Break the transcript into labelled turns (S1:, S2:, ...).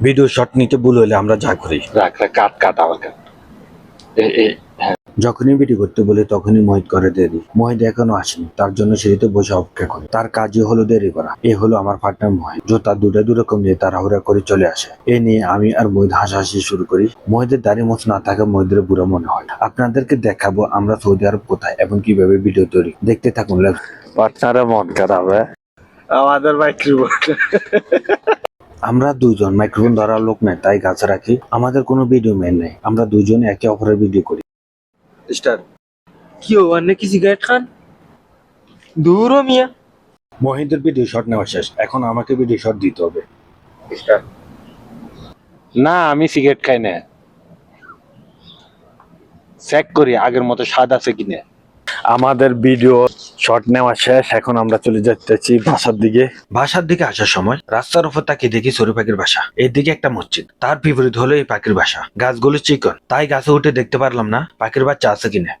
S1: Video shot নিতে ভুল হলে আমরা যা করি।
S2: রাখ রাখ, কাট কাট আবার কাট। হ্যাঁ,
S1: যখনই ভিডিও করতে বলে তখনই মোহিত করে দেরি। মোহিত এখনো আসেনি, তার জন্য সিঁড়িতে বসে অপেক্ষা করে। তার কাজই হলো দেরি করা। এ হলো আমার পার্টনার মোহিত। জোতা দুটা দুরকম নিয়ে তাড়াহুড়া করে চলে আসে। এ নিয়ে আমি আর মোহিত হাসাহাসি শুরু করি। মোহিতের দাড়ি মোছ না থাকা মোহিতের বুড়ো মনে হয়। আপনাদেরকে দেখাবো আমরা সৌদি আরব কোথায় এবং কিভাবে ভিডিও তৈরি। দেখতে থাকুন।
S2: পার্টনারের মন খারাপ। আমাদের মাইক্রোফোন।
S1: আমরা দুজন মাইক্রোফোন ধরার লোক নাই, তাই গাছে রাখি। আমাদের কোনো ভিডিও ম্যান নেই, আমরা দুজন একে অপরের ভিডিও করি।
S2: স্টার্ট।
S3: কি हो अन्य की सिगरेट खान दूर हो मियाँ।
S1: মোহিতের ভিডিও শট নেওয়া শেষ, এখন আমাকে ভিডিও শট দিতে হবে।
S2: স্টার্ট। না, আমি সিগারেট খাই না। চেক করি আগের মতো স্বাদ আছে কিনা।
S1: আমাদের ভিডিও শট নেওয়া শেষ, এখন আমরা চলে যাচ্ছি বাসার দিকে আসার সময় রাস্তার উপর তাকিয়ে দেখি চড়ুই পাখির বাসা। এদিকে একটা মসজিদ, তার বিপরীত হলো এই পাখির বাসা। গাছগুলো চিকন, তাই গাছে উঠে দেখতে পারলাম না পাখির বাচ্চা আছে কিনা।